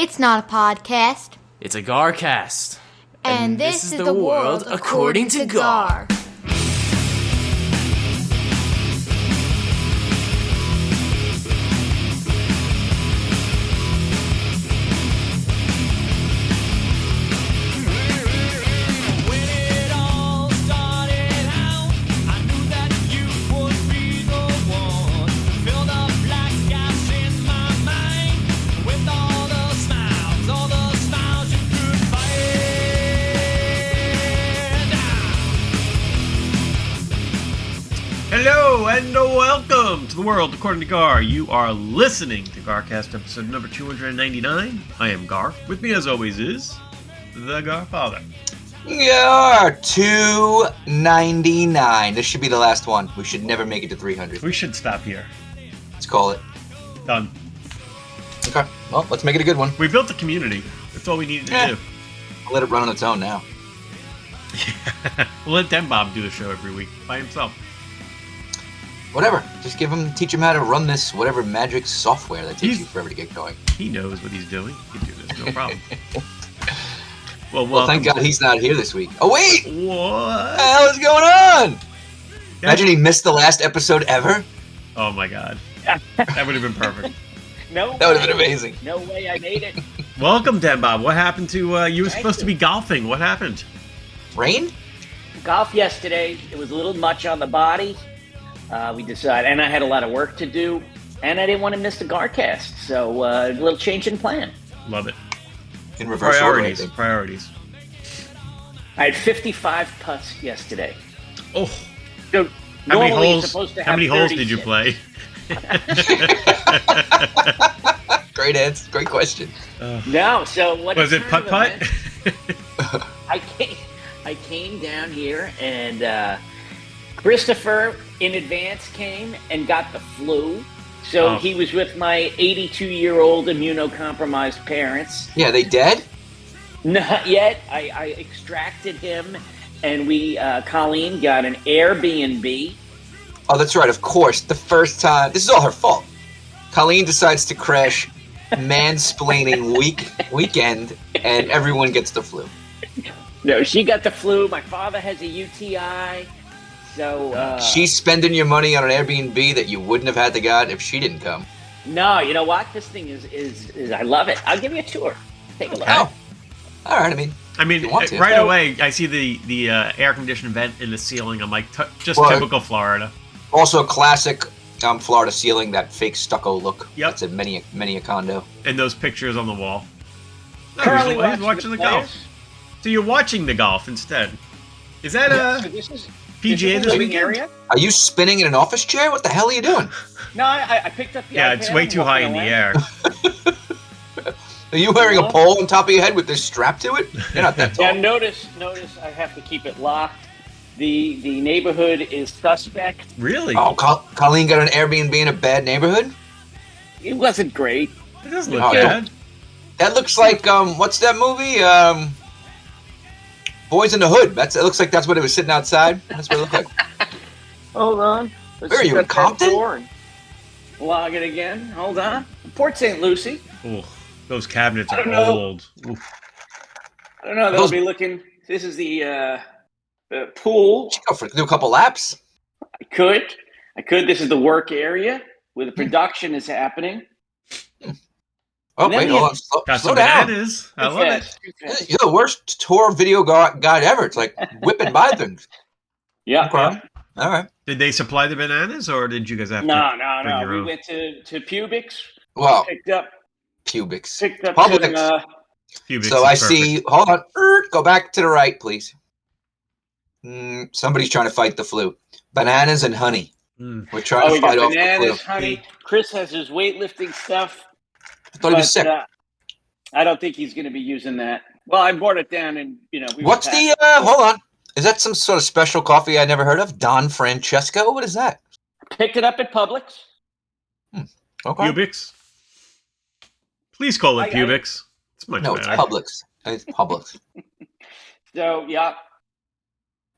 It's not a podcast. It's a GarCast. And this is the world according to Gar. Hello and welcome to the world according to Gar. You are listening to GarCast episode number 299. I am Gar. With me as always is the GarFather. Gar 299. This should be the last one. We should never make it to 300. We should stop here. Let's call it. Done. Okay. Well, let's make it a good one. We built the community. That's all we needed to do. I'll let it run on its own now. We'll let DenBob do the show every week by himself. Whatever. Just teach him how to run this whatever magic software that takes you forever to get going. He knows what he's doing. He can do this, no problem. Well, thank God he's not here this week. Oh, wait! What? What the hell is going on? Imagine he missed the last episode ever. Oh my God. That would have been perfect. That would have been amazing. No way I made it. Welcome, DenBob. What happened to, you were supposed to be golfing. What happened? Rain? Golf yesterday. It was a little much on the body. We decided, and I had a lot of work to do, and I didn't want to miss the GarCast, so a little change in plan. Love it. In reverse order, Priorities. I had 55 putts yesterday. Oh. So How many normally holes? you're supposed to have How many holes did you 36. play? Great answer. Great question. No, so what Was it putt-putt? I came down here, and Christopher in advance came and got the flu. So he was with my 82-year-old immunocompromised parents. Yeah, they dead? Not yet. I extracted him, and Colleen got an Airbnb. Oh, that's right. Of course. The first time. This is all her fault. Colleen decides to crash mansplaining weekend, and everyone gets the flu. No, she got the flu. My father has a UTI. So she's spending your money on an Airbnb that you wouldn't have had to get if she didn't come. No, you know what? This thing is I love it. I'll give you a tour. Take a look. Oh, all right. I mean, right away, I see the air conditioned vent in the ceiling. I'm like, typical Florida. Also, classic Florida ceiling, that fake stucco look. Yep. That's in many a condo. And those pictures on the wall. No, Currently he's watching the golf. So you're watching the golf instead. Is that So this is PGA this weekend? area? Are you spinning in an office chair? What the hell are you doing? No, I picked up the Yeah, iPad it's way and too walked high in the away. air. Are you wearing a pole on top of your head with this strap to it? You're not that tall. Yeah, notice I have to keep it locked. The neighborhood is suspect. Really? Oh, Colleen got an Airbnb in a bad neighborhood? It wasn't great. It doesn't look Oh, bad. That looks like, what's that movie? Boys in the Hood. It looks like that's what it was sitting outside. That's what it looked like. Hold on. Where are you, in Compton? Log it again. Hold on. Port St. Lucie. Oh, those cabinets I are don't know. old. Oof. I don't know. They'll be looking. This is the pool. Do a couple laps. I could. This is the work area where the production is happening. Oh, And then wait, we hold on. Got Slow some down. bananas. I Too love fast, it. too fast. You're the worst tour video guide ever. It's like whipping by things. Yeah. Okay. All right. Did they supply the bananas, or did you guys have to? No. bring your We own? went to Pubix. Well, Picked up Pubics. Publix. Cubics So is I perfect. see. Hold on. Go back to the right, please. Somebody's trying to fight the flu. Bananas and honey. Mm. We're trying we to got fight off the bananas, flu. honey. Chris has his weightlifting stuff. I thought he was sick. I don't think he's going to be using that. Well, I brought it down, and What's the? Hold on. Is that some sort of special coffee I never heard of? Don Francesco? What is that? picked it up at Publix. Okay. Pubics. Please call it Pubics. It's much No, it's better. Publix. It's Publix. So yeah.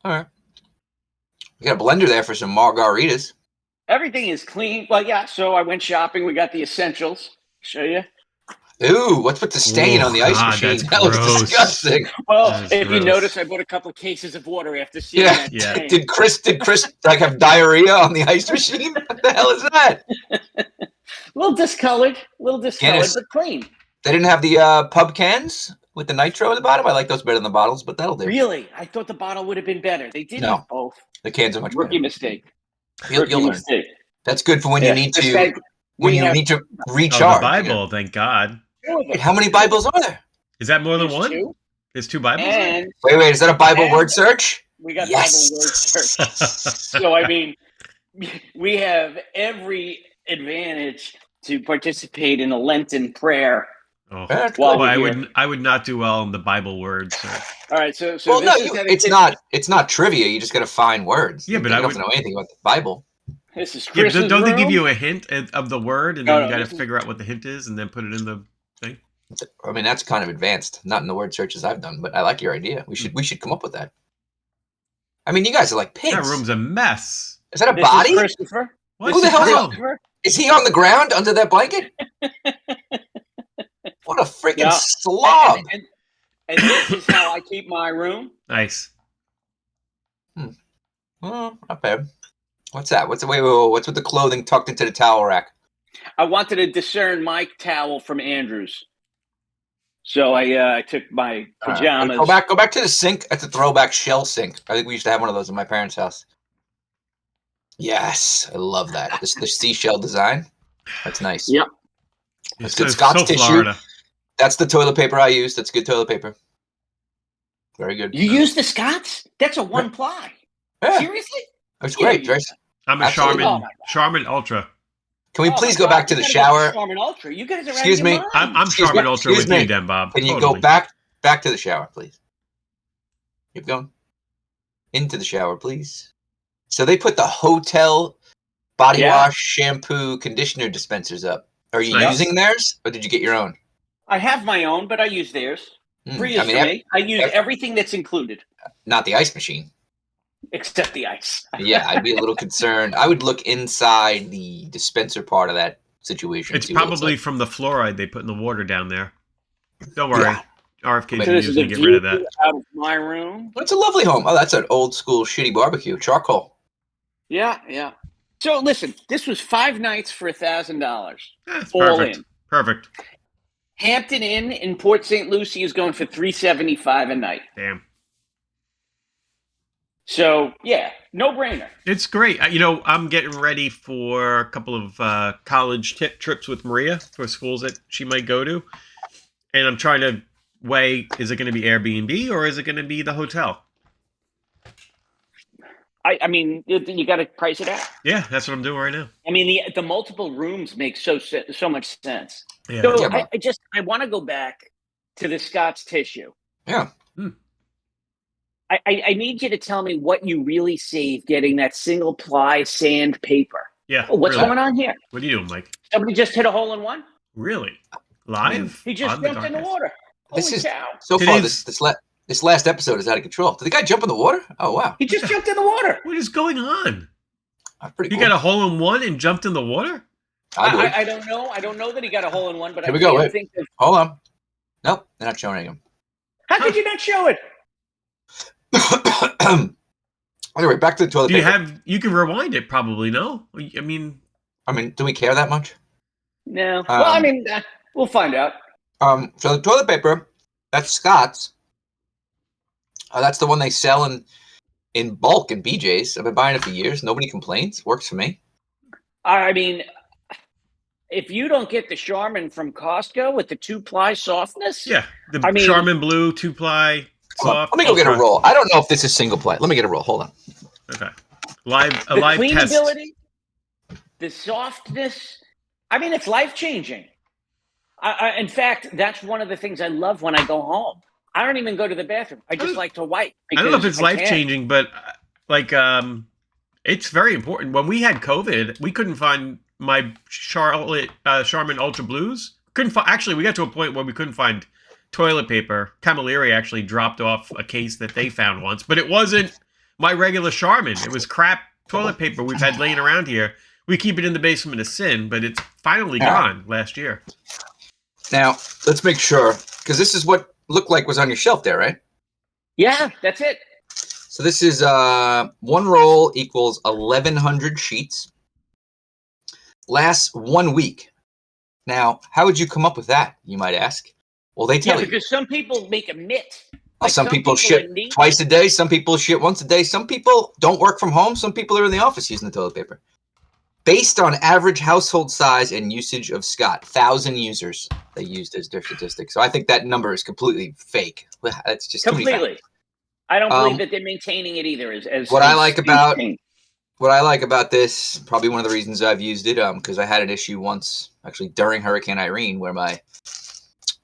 All right. We got a blender there for some margaritas. Everything is clean. Well, yeah. So I went shopping. We got the essentials. Show you. Ooh, what's with the stain on the ice God, machine? that's That was gross. disgusting. Well, That's if you gross. notice, I bought a couple cases of water after seeing Yeah. that. Yeah. stain. Did Chris like have diarrhea on the ice machine? What the hell is that? A little discolored, Guinness. but clean. They didn't have the pub cans with the nitro at the bottom. I like those better than the bottles, but that'll do. Really? I thought the bottle would have been better. They didn't No. have both. The cans are much Rookie better. mistake. You'll learn. Mistake. That's good for when you need This to guy- we have need to Oh, recharge. the Bible, thank God. two of them. Wait, how many Bibles are there? Is that more than There's one? two, There's 2 Bibles? there? and Wait, is that a Bible And- word search? we got Yes. Bible word search. So I mean, we have every advantage to participate in a Lenten prayer. Oh. That's Well, Well, I would not do well in the Bible words. So. All right, so Well, this no, is how the it's kids- not trivia. You just got to find words. Yeah, but you I don't would- have to know anything about the Bible. This is Yeah, Chris's don't they room. give you a hint of the word, and No, then no, you got this to is- figure out what the hint is, and then put it in the thing? I mean, that's kind of advanced. Not in the word searches I've done, but I like your idea. We should come up with that. I mean, you guys are like pigs. That room's a mess. Is that a This body? is Christopher. What Who the hell is hell? Christopher. Is he on the ground under that blanket? What a freaking Yeah. slob! And this is how I keep my room. Nice. Oh, not bad. What's that? What's what's with the clothing tucked into the towel rack? I wanted to discern my towel from Andrew's. So I took my pajamas. Go back to the sink. That's a throwback shell sink. I think we used to have one of those in my parents' house. Yes, I love that. The seashell design. That's nice. Yep. That's It's good. so Scott's tissue. Florida. That's the toilet paper I use. That's good toilet paper. Very good. You use the Scots? That's a one ply. Yeah, Seriously? that's great. Yeah, I'm a Absolutely. Charmin, Oh, my God. Charmin Ultra. Can we Oh, please my go God, back to you the gotta go shower? Charmin Ultra. You guys are Excuse out of your me. mind. I'm Excuse Charmin me, Ultra excuse with me. you, DenBob. Can you Totally. go back to the shower, please? Keep going. Into the shower, please. So they put the hotel body Yeah. wash, shampoo, conditioner dispensers up. Are you Nice. using theirs, or did you get your own? I have my own, but I use theirs. Free is for me. I use everything that's included, not the ice machine. except the ice. Yeah, I'd be a little concerned. I would look inside the dispenser part of that situation. It's see what probably like. from the fluoride they put in the water down there. Don't worry. Yeah. RFK's So this is using a to get rid of view that. out of my room. It's a lovely home. Oh, that's an old school shitty barbecue. Charcoal. Yeah. So listen, this was 5 nights for $1,000. That's All perfect. in. Perfect. Hampton Inn in Port St. Lucie is going for $375 a night. Damn. So yeah, no brainer. It's great. I'm getting ready for a couple of college trips with Maria for schools that she might go to. And I'm trying to weigh, is it going to be Airbnb or is it going to be the hotel? I mean, you got to price it out. Yeah, that's what I'm doing right now. I mean, the multiple rooms make so much sense. Yeah. So Yeah, I want to go back to the Scott's tissue. Yeah. I need you to tell me what you really saved getting that single ply sandpaper. Yeah. Oh, what's really. going on here? What are you doing, Mike? Somebody just hit a hole in one? Really? Live? He just on jumped in the GarCast? water. This Holy is- cow. So far, Today's- this last episode is out of control. Did the guy jump in the water? Oh wow, He just jumped in the water. What is going on? that's pretty You cool. got a hole in one and jumped in the water? I would. I don't know. I don't know that he got a hole in one, but Here I we go, can't wait. think of. Hold on. Nope, they're not showing him. How could you not show it? Anyway, back to the toilet Do paper. you can rewind it probably, no? I mean, Do we care that much? No. Well, I mean, we'll find out. So the toilet paper, that's Scott's. That's the one they sell in bulk in BJ's. I've been buying it for years. Nobody complains. Works for me. I mean, if you don't get the Charmin from Costco with the 2-ply softness, yeah. The I mean- Charmin Blue 2-ply Hold on. soft. Let me go get a ultra. roll. I don't know if this is single play. Let me get a roll. Hold on. Okay. Live the test. cleanability, the softness. I mean, it's life-changing. In fact, that's one of the things I love when I go home. I don't even go to the bathroom. I just like to wipe. I don't know if because it's I can. life changing, but it's very important. When we had COVID, we couldn't find my Charmin Ultra Blues. Actually, we got to a point where we couldn't find toilet paper. Camilleri actually dropped off a case that they found once, but it wasn't my regular Charmin. It was crap toilet paper we've had laying around here. We keep it in the basement of sin, but it's finally gone last year. Now, let's make sure, because this is what looked like was on your shelf there, right? Yeah, that's it. So this is 1 roll equals 1,100 sheets. Lasts 1 week. Now, how would you come up with that, you might ask? Well, they tell you. Because some people make a mitt. Well, some people shit twice a day. Some people shit once a day. Some people don't work from home. Some people are in the office using the toilet paper. Based on average household size and usage of Scott, 1,000 users they used as their statistic. So I think that number is completely fake. That's just completely. I don't believe that they're maintaining it either. What I like about this, probably one of the reasons I've used it, because I had an issue once, actually during Hurricane Irene, where my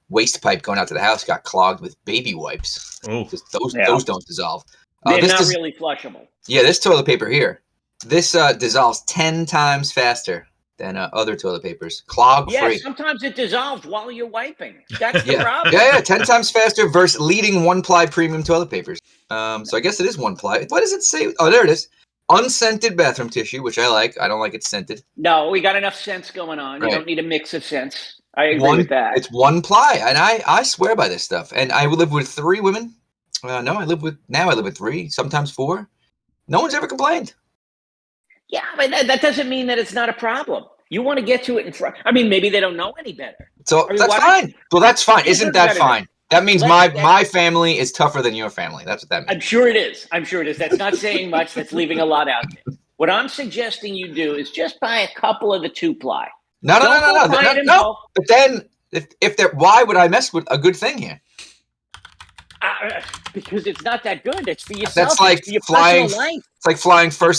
waste pipe going out to the house got clogged with baby wipes. Oh, those don't dissolve. They're not really flushable. Yeah, this toilet paper here, this dissolves 10 times faster than other toilet papers. Clog free. Yeah, sometimes it dissolves while you're wiping. That's the problem. Yeah, 10 times faster versus leading 1-ply premium toilet papers. So I guess it is 1-ply. What does it say? Oh, there it is. Unscented bathroom tissue, which I like. I don't like it scented. No, we got enough scents going on. You don't need a mix of scents. I agree with that. It's 1-ply, and I swear by this stuff. And I live with 3 women. I live with 3, sometimes 4. No one's ever complained. Yeah, but that doesn't mean that it's not a problem. You want to get to it in front. I mean, maybe they don't know any better. So that's fine. Well, that's fine. Isn't that fine? That means my family is tougher than your family. That's what that means. I'm sure it is. That's not saying much. That's leaving a lot out there. What I'm suggesting you do is just buy a couple of the 2-ply. No. But then, if they're, why would I mess with a good thing here? Because it's not that good. It's for yourself. That's like your flying. life. It's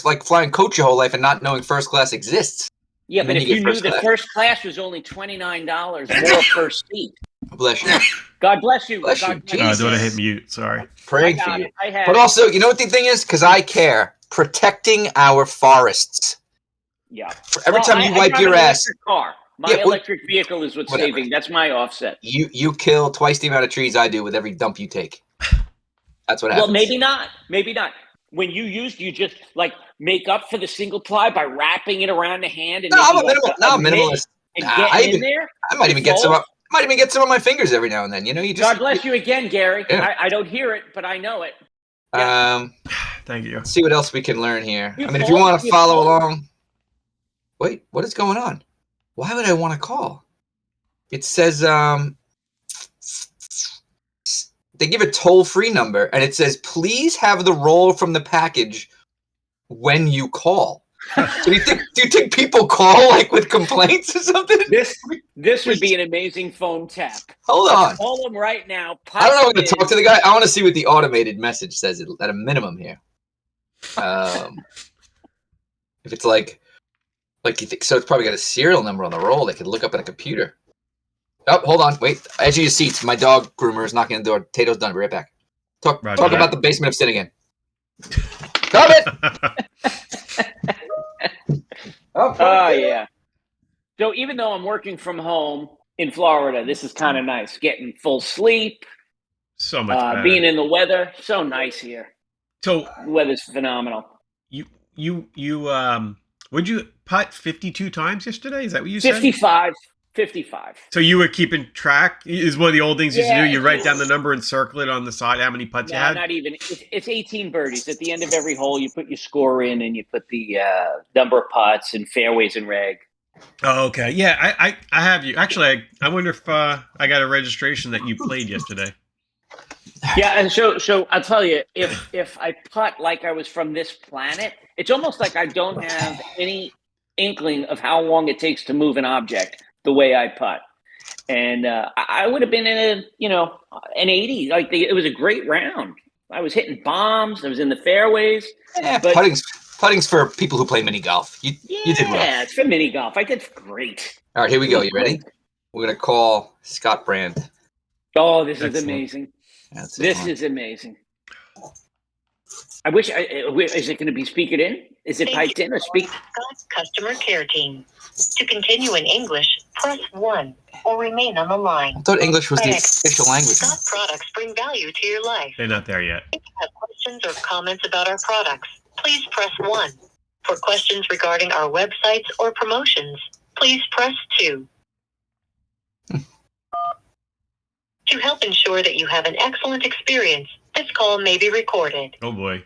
like flying coach your whole life and not knowing first class exists. Yeah, but if you knew that first class was only $29 more per seat. Bless you. God bless you. Bless you. I don't want to hit mute. Sorry. Praying for you. But also, you know what the thing is? Because I care. Protecting our forests. Yeah. Every time you wipe your ass. Car. My electric vehicle is what's saving. That's my offset. You kill twice the amount of trees I do with every dump you take. That's what happens. Well, maybe not. Maybe not. When you just like make up for the single ply by wrapping it around the hand. And I'm minimalist. And getting in there. I might even get some. Might even get some on my fingers every now and then. You know, God bless you again, Gary. Yeah. I don't hear it, but I know it. Yeah. Thank you. Let's see what else we can learn here. If you want to follow along. Wait, what is going on? Why would I want to call? It says they give a toll-free number, and it says, please have the roll from the package when you call. So do you think people call like with complaints or something? This would be an amazing phone tap. Hold on. Call them right now. I don't know when to talk to the guy. I want to see what the automated message says at a minimum here. If it's like you think so, it's probably got a serial number on the roll. They could look up on a computer. Oh, hold on. Wait. Edge of your seats. My dog groomer is knocking on the door. Tato's done. Be right back. Talk about the basement of sin again. Stop it! Oh, yeah. So even though I'm working from home in Florida, this is kind of nice. Getting full sleep. So much better. Being in the weather. So nice here. So the weather's phenomenal. You would you putt 52 times yesterday? Is that what you said? 55. So you were keeping track? Is one of the old things you used to do? You write down the number and circle it on the side, how many putts you had? Not even. It's 18 birdies. At the end of every hole, you put your score in and you put the number of putts and fairways and reg. Oh, okay. Yeah, I have you. Actually, I wonder if I got a registration that you played yesterday. Yeah, and so I'll tell you, if I putt like I was from this planet, it's almost like I don't have any inkling of how long it takes to move an object the way I putt. And I would have been in an 80. Like it was a great round. I was hitting bombs. I was in the fairways. Yeah, but putting's for people who play mini golf. You did well. Yeah, it's for mini golf. I did great. All right, here we go. You ready? We're gonna call Scott Brand. Oh, this is amazing. This is amazing. I wish. Is it going to be speakered in? Is it piped in or speak? Scott's customer care team. To continue in English, press 1 or remain on the line. I thought English was the official language. Scott products bring value to your life. They're not there yet. If you have questions or comments about our products, please press 1. For questions regarding our websites or promotions, please press 2. To help ensure that you have an excellent experience, this call may be recorded. Oh boy.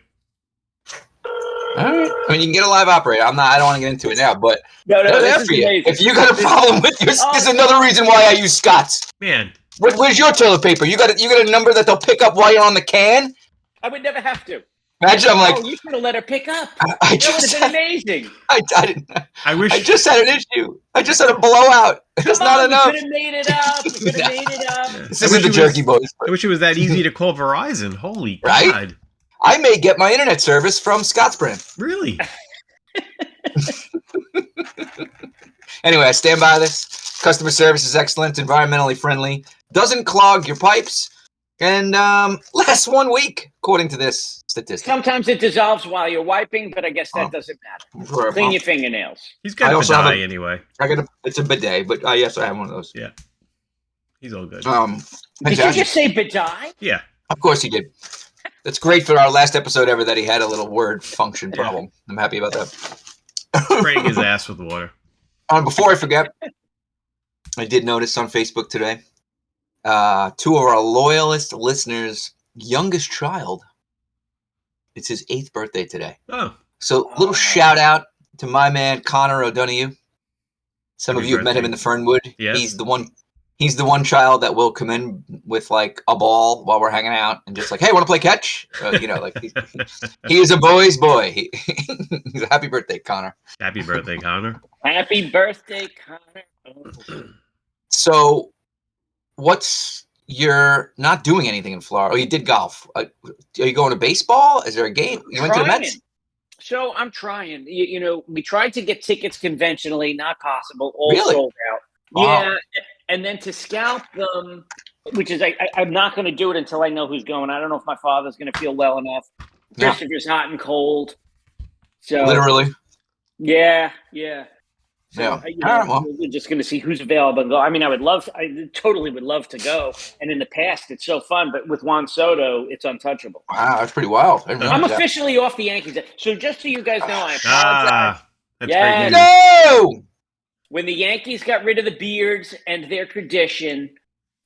All right. I mean, you can get a live operator. I don't want to get into it now, but No, that's this is for you. amazing. If you got a problem with your, Oh, there's another reason why I use Scott's. Man. Where's your toilet paper? You got a number that they'll pick up while you're on the can? I would never have to. Imagine I'm like, oh, you should have let her pick up. I That would just have been amazing. I didn't. I wish I just had an issue. I just had a blowout. It's Come not on, enough. We could have made it up. We could have made it up. This isn't the Jerky Boys. I wish it was that easy to call Verizon. Holy Right? God. I may get my internet service from Scott's brand. Really? Anyway, I stand by this. Customer service is excellent, environmentally friendly, doesn't clog your pipes, and lasts 1 week, according to this statistic. Sometimes it dissolves while you're wiping, but I guess that doesn't matter. Clean your fingernails. He's got a bidet anyway. It's a bidet, but yes, I have one of those. Yeah. He's all good. Did you just say bidet? Yeah. Of course he did. That's great for our last episode ever that he had a little word function problem. I'm happy about that. Spraying his ass with water. Before I forget, I did notice on Facebook today, 2 of our loyalist listeners' youngest child. It's his 8th birthday today. Oh. So little shout out to my man Connor O'Donoghue. Some of you have met him in the Fernwood. Yes. He's the one child that will come in with like a ball while we're hanging out and just like, hey, want to play catch? Like he is a boy's boy. He's a happy birthday, Connor. Happy birthday, Connor. Happy birthday, Connor. So, you're not doing anything in Florida? Oh, you did golf. Are you going to baseball? Is there a game? You went to the Mets? So I'm trying. We tried to get tickets conventionally, not possible. All Really? sold out. Wow. Yeah, and then to scalp them, which is I'm not going to do it until I know who's going. I don't know if my father's going to feel well enough. Yeah. Christopher's hot and cold. So Literally. Yeah. So, Yeah. We're just going to see who's available and go. I mean, I totally would love to go. And in the past, it's so fun. But with Juan Soto, it's untouchable. Wow, that's pretty wild. I'm officially off the Yankees. So just so you guys know, I apologize. That's Yes. great news. No! When the Yankees got rid of the beards and their tradition,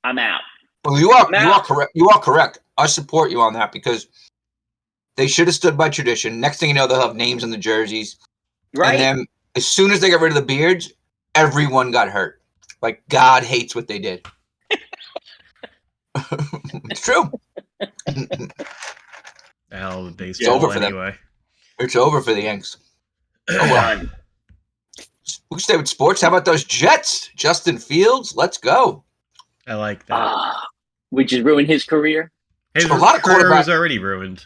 I'm out. Well, you are correct. You are correct. I support you on that because they should have stood by tradition. Next thing you know, they'll have names on the jerseys. Right. And then as soon as they got rid of the beards, everyone got hurt. Like God hates what they did. It's true. Hell, the baseball It's over for anyway. them. It's over for the Yanks. Oh, well. We can stay with sports. How about those Jets? Justin Fields, let's go. I like that. Which has ruined his career. His a lot of career was already ruined.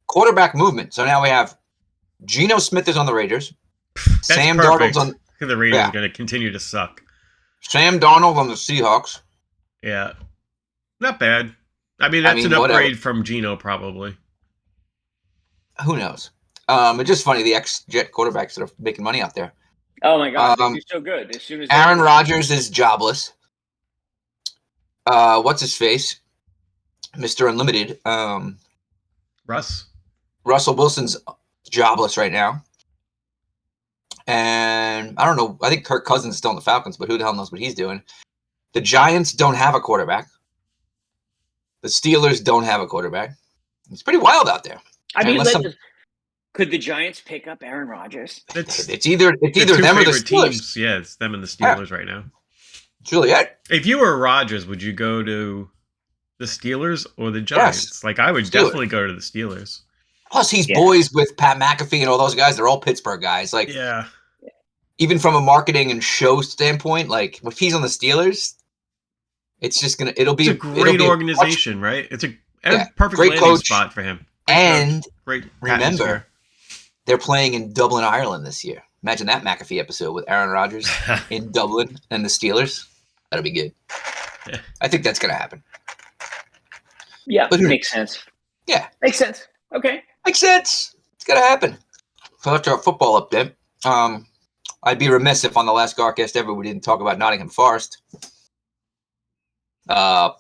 Quarterback movement. So now we have Geno Smith is on the Raiders. That's Sam perfect. Darnold's on The Raiders are going to continue to suck. Sam Darnold on the Seahawks. Yeah. Not bad. I mean, that's an upgrade whatever. from Geno, probably. Who knows? It's just funny, the ex-Jet quarterbacks that are making money out there. Oh, my God. He's so good. As soon as Aaron Rodgers is jobless. What's his face? Mr. Unlimited. Russell Wilson's jobless right now. And I don't know. I think Kirk Cousins is still in the Falcons, but who the hell knows what he's doing? The Giants don't have a quarterback. The Steelers don't have a quarterback. It's pretty wild out there. I mean, could the Giants pick up Aaron Rodgers? It's either them or the Steelers. Teams. Yeah, it's them and the Steelers right now. It's really it. If you were Rodgers, would you go to the Steelers or the Giants? Yes. Like, I would definitely go to the Steelers. Plus, he's boys with Pat McAfee and all those guys. They're all Pittsburgh guys. Like, yeah. Even from a marketing and show standpoint, like if he's on the Steelers, it's just it'll be a great organization, right? It's a perfect great landing coach spot for him. And great remember, they're playing in Dublin, Ireland this year. Imagine that McAfee episode with Aaron Rodgers in Dublin and the Steelers. That'll be good. Yeah. I think that's going to happen. Yeah, but makes sense. Yeah. Makes sense. Okay. Makes sense. It's going to happen. So that's our football update. I'd be remiss if on the last GarCast ever we didn't talk about Nottingham Forest. And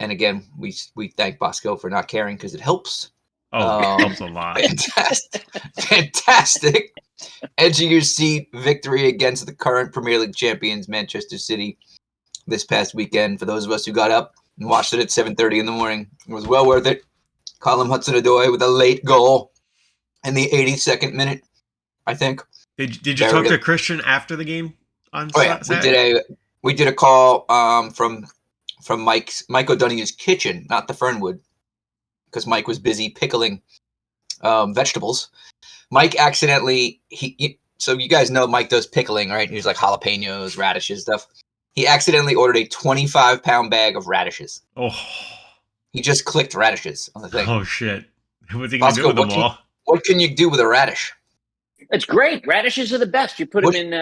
again, we thank Bosco for not caring because it helps. Oh, it helps a lot. Fantastic. Edge of your seat victory against the current Premier League champions, Manchester City. this past weekend. For those of us who got up and watched it at 7:30 in the morning, it was well worth it. Colin Hudson-Odoi with a late goal in the 82nd minute, I think. Did you talk to Christian after the game on Saturday? We did a call from Mike O'Donoghue's kitchen, not the Fernwood, because Mike was busy pickling vegetables. Mike accidentally so you guys know Mike does pickling, right? He's like jalapenos, radishes, stuff. He accidentally ordered a 25-pound bag of radishes. Oh. He just clicked radishes on the thing. Oh shit! What's he gonna do with them all? What can you do with a radish? It's great. Radishes are the best. You put them in.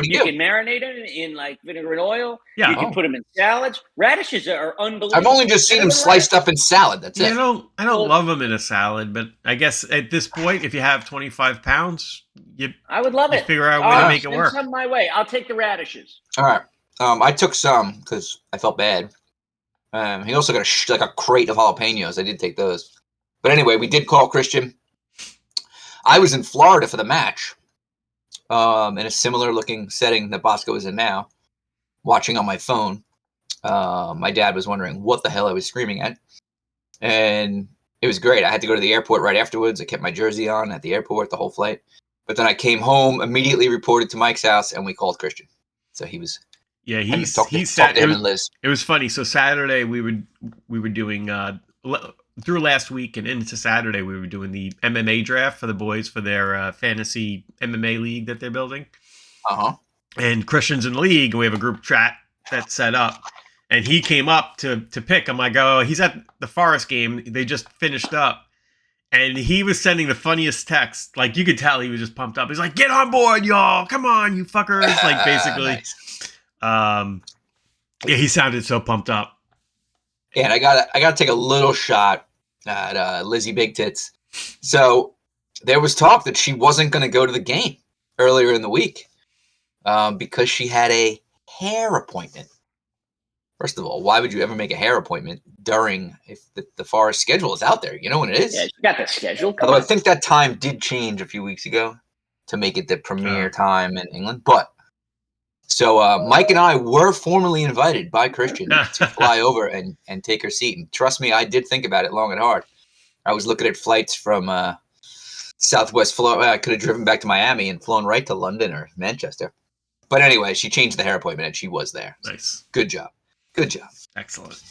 You do? can marinate them in like vinegar and oil. Yeah. You can put them in salads. Radishes are unbelievable. I've only just seen them sliced up in salad. That's it. I don't love them in a salad, but I guess at this point, if you have 25 pounds, I would love it. Figure out a way to make it work. Send some my way. I'll take the radishes. All right. I took some because I felt bad. He also got a crate of jalapenos. I did take those. But anyway, we did call Christian. I was in Florida for the match, in a similar looking setting that Bosco is in now, watching on my phone. My dad was wondering what the hell I was screaming at. And it was great. I had to go to the airport right afterwards. I kept my jersey on at the airport the whole flight. But then I came home, immediately reported to Mike's house, and we called Christian. So he was... Yeah, he said it was funny. So Saturday we were doing through last week and into Saturday we were doing the MMA draft for the boys for their fantasy MMA league that they're building. And Christian's in the league, and we have a group chat that's set up. And he came up to pick. I'm like, oh, he's at the Forest game. They just finished up. And he was sending the funniest text. Like, you could tell he was just pumped up. He's like, get on board, y'all. Come on, you fuckers. Like, basically. Nice. Yeah, he sounded so pumped up. Yeah, and I gotta take a little shot at Lizzie Big Tits. So there was talk that she wasn't going to go to the game earlier in the week because she had a hair appointment. First of all, why would you ever make a hair appointment during if the Forest schedule is out there? You know when it is. Yeah, you got the schedule. Although I think that time did change a few weeks ago to make it the premier time in England, but. So Mike and I were formally invited by Christian to fly over and take her seat. And trust me, I did think about it long and hard. I was looking at flights from Southwest Florida. I could have driven back to Miami and flown right to London or Manchester. But anyway, she changed the hair appointment and she was there. Nice. Good job. Good job. Excellent.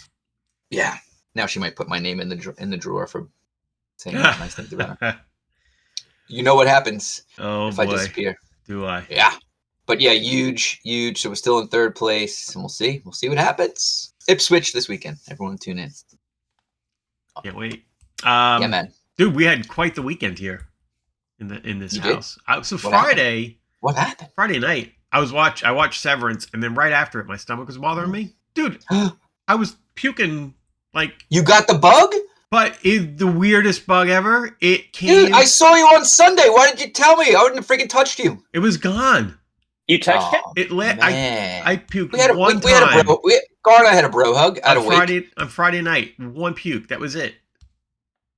Yeah. Now she might put my name in the drawer for saying nice things about her. You know what happens if I disappear. Do I? Yeah. But yeah, huge. So we're still in third place, and we'll see. We'll see what happens. Ipswich this weekend. Everyone tune in. Can't wait. Yeah, man. Dude, we had quite the weekend here in this house. So Friday. What happened? Friday night, I watched Severance, and then right after it, my stomach was bothering me. Dude, I was puking like. You got the bug? But the weirdest bug ever. It came. Dude, I saw you on Sunday. Why didn't you tell me? I wouldn't have freaking touched you. It was gone. You touched it? I puked one time. Gar and I had a bro hug on Friday night. One puke. That was it.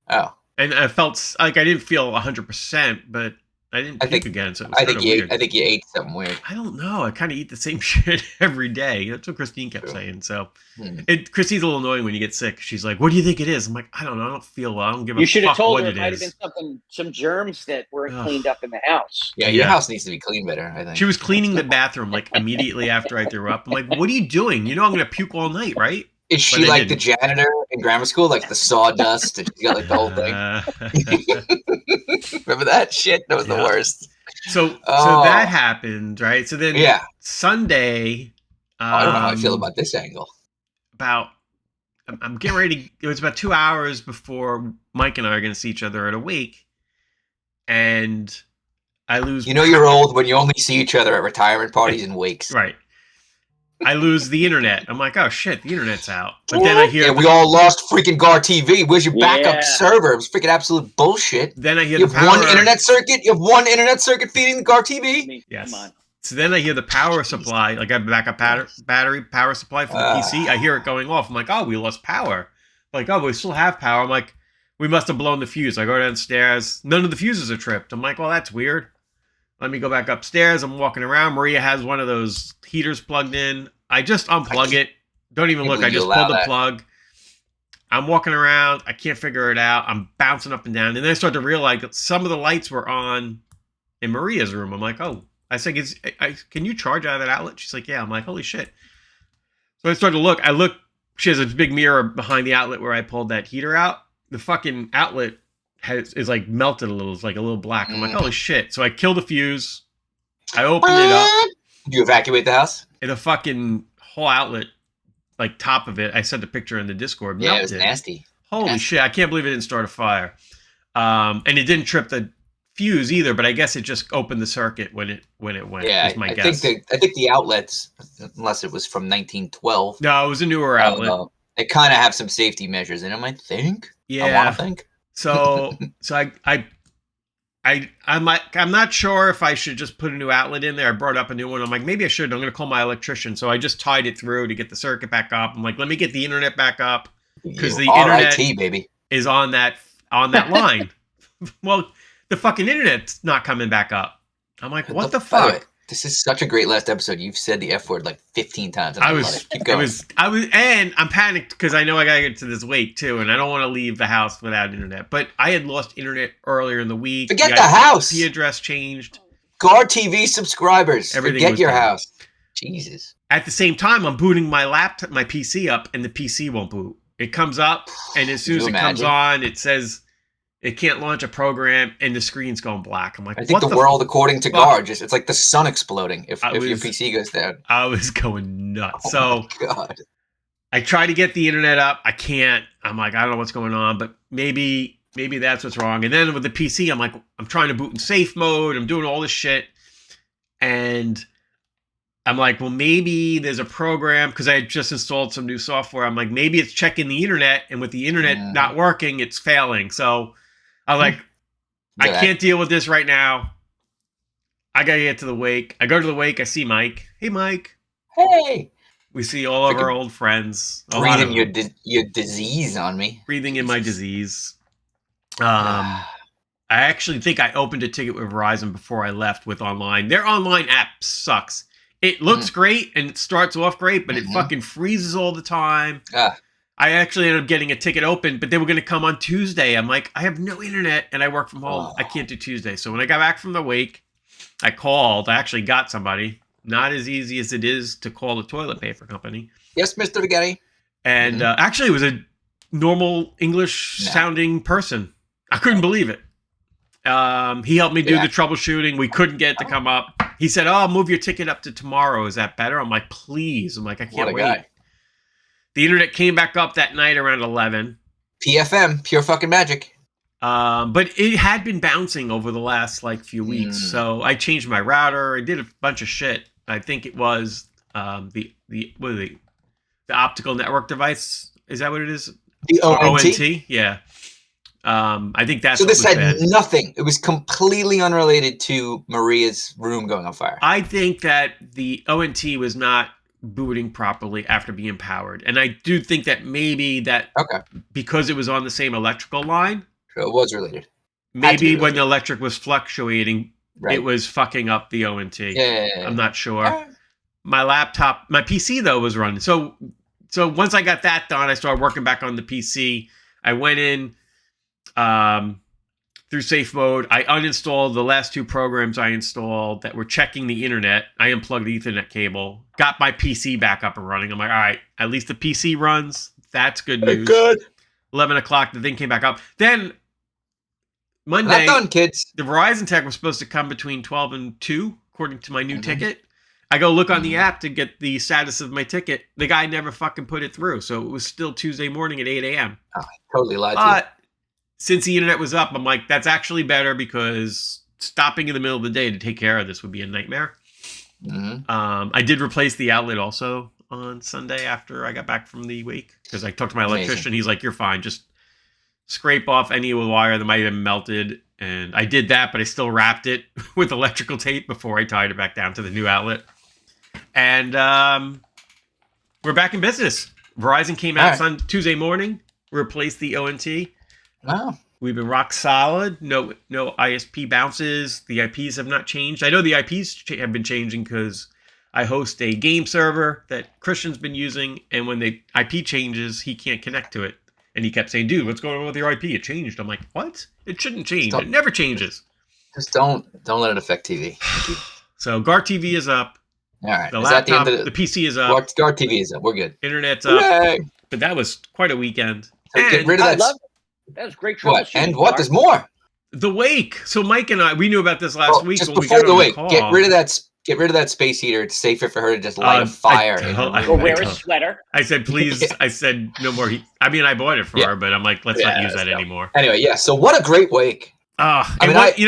Oh. And I felt like I didn't feel 100%, but I didn't puke again. So it was I think you ate something weird. I don't know. I kind of eat the same shit every day. That's what Christine kept saying. So Christine's a little annoying when you get sick. She's like, "What do you think it is?" I'm like, "I don't know. I don't feel well. I don't give a fuck what it is." You should have told her it might have been some germs that weren't cleaned up in the house. Yeah, your house needs to be cleaned better, I think. She was cleaning the bathroom like immediately after I threw up. I'm like, "What are you doing? You know I'm going to puke all night, right?" Is she like the janitor in grammar school, like the sawdust? And she got like the whole thing. Remember that shit? That was the worst. So that happened, right? So then Sunday. I don't know how I feel about this angle. I'm getting ready. It was about 2 hours before Mike and I are going to see each other at a wake, and I lose. You know you're old when you only see each other at retirement parties and wakes. Right. I lose the internet. I'm like, oh shit, the internet's out. But then I hear we all lost freaking Gar TV. Where's your backup server? It was freaking absolute bullshit. Then I hear you have one internet circuit. You have one internet circuit feeding the Gar TV. Yes. Come on. So then I hear the power supply. Like I have a backup battery power supply for the PC. I hear it going off. I'm like, oh, we lost power. Like, oh, but we still have power. I'm like, we must have blown the fuse. I go downstairs. None of the fuses are tripped. I'm like, well, that's weird. Let me go back upstairs. I'm walking around. Maria has one of those heaters plugged in. I just unplug it. Don't even look. I believe you just allow pull the that. plug. I'm walking around. I can't figure it out. I'm bouncing up and down. And then I start to realize that some of the lights were on in Maria's room. I'm like, oh. I said, can you charge out of that outlet? She's like, yeah. I'm like, holy shit. So I started to look. I look. She has a big mirror behind the outlet where I pulled that heater out. The fucking outlet is like melted a little. It's like a little black. I'm like, holy shit. So I killed the fuse. I opened it up. Did you evacuate the house? And the fucking whole outlet, like top of it, I sent a picture in the Discord. Yeah, melted. it was nasty. Holy shit. I can't believe it didn't start a fire. And it didn't trip the fuse either, but I guess it just opened the circuit when it went. Yeah, is my I guess. think the outlets, unless it was from 1912, No, it was a newer outlet. they kind of have some safety measures in them. I think. Yeah. I want to think. So I'm not sure if I should just put a new outlet in there. I brought up a new one. I'm like, maybe I should. I'm going to call my electrician. So I just tied it through to get the circuit back up. I'm like, let me get the internet back up because the internet baby. is on that line. Well, the fucking internet's not coming back up. I'm like, what the By the way, fuck? this is such a great last episode. You've said the F word like 15 times. And I love was, it. Keep going. and I'm panicked because I know I gotta get to this wake too, and I don't want to leave the house without internet. But I had lost internet earlier in the week. Forget the house. The address changed. Gar TV subscribers. Everything Forget was your down. house. Jesus. At the same time, I'm booting my laptop, my PC up, and the PC won't boot. It comes up, and as soon as it comes on, it says it can't launch a program, and the screen's going black. I'm like, I think what the world, according to fuck? Gar, it's like the sun exploding if your was- PC goes down. I was going nuts. Oh So my God. I try to get the internet up. I can't. I'm like, I don't know what's going on, but maybe that's what's wrong. And then with the PC, I'm like, I'm trying to boot in safe mode. I'm doing all this shit. And I'm like, well, maybe there's a program because I had just installed some new software. I'm like, maybe it's checking the internet, and with the internet not working, it's failing. So I was like, I can't deal with this right now. I gotta get to the wake. I go to the wake. I see Mike. Hey, Mike. Hey. We see all of our old friends. Breathing your disease on me. Breathing in my disease. I actually think I opened a ticket with Verizon before I left with online. Their online app sucks. It looks great and it starts off great, but it fucking freezes all the time. I actually ended up getting a ticket open, but they were going to come on Tuesday. I'm like, I have no internet and I work from home. I can't do Tuesday. So when I got back from the wake, I called. I actually got somebody. Not as easy as it is to call the toilet paper company. Yes, Mr. Spaghetti. And actually, it was a normal English-sounding person. I couldn't believe it. He helped me do the troubleshooting. We couldn't get it to come up. He said, "Oh, I'll move your ticket up to tomorrow. Is that better?" I'm like, "Please." I'm like, "I can't wait." Guy. The internet came back up that night around 11. PFM, pure fucking magic. But it had been bouncing over the last few weeks. So I changed my router. I did a bunch of shit. I think it was the optical network device. Is that what it is? The ONT? Yeah. I think that's so. This had bad. nothing. It was completely unrelated to Maria's room going on fire. I think that the ONT was not booting properly after being powered, and I do think that maybe that because it was on the same electrical line, it was related. Maybe when the electric was fluctuating, it was fucking up the ONT. Yeah. I'm not sure. My laptop, my PC though was running. So once I got that done, I started working back on the PC. I went in through safe mode. I uninstalled the last two programs I installed that were checking the internet. I unplugged the Ethernet cable, got my PC back up and running. I'm like, all right, at least the PC runs. That's good news. Good. 11 o'clock, the thing came back up. Then Monday, not done, kids. The Verizon tech was supposed to come between 12 and 2, according to my new ticket. I go look on the app to get the status of my ticket. The guy never fucking put it through. So it was still Tuesday morning at 8 a.m. Oh, I totally lied to you. Since the internet was up, I'm like, that's actually better because stopping in the middle of the day to take care of this would be a nightmare. I did replace the outlet also on Sunday after I got back from the wake because I talked to my electrician. He's like, you're fine. Just scrape off any wire that might have melted. And I did that, but I still wrapped it with electrical tape before I tied it back down to the new outlet. And we're back in business. Verizon came out on Tuesday morning, replaced the ONT. Wow. We've been rock solid. No ISP bounces. The IPs have not changed. I know the IPs have been changing because I host a game server that Christian's been using, and when the IP changes, he can't connect to it. And he kept saying, dude, what's going on with your IP? It changed. I'm like, what? It shouldn't change. It never changes. Just don't let it affect TV. So GarTV is up. All right. The laptop, the PC is up. GarTV is up. We're good. Internet's up. Hooray! But that was quite a weekend. So get rid of that. That was great What? troubleshooting. And what? There's more. The Wake. So Mike and I, we knew about this last week. Just when before we got the on Wake, call. get rid of that space heater. It's safer for her to just light a fire. Or wear a sweater. I said, please. Yeah. I said, no more heat. I mean, I bought it for her, but I'm like, let's not use that anymore. Anyway, yeah. So what a great Wake. I like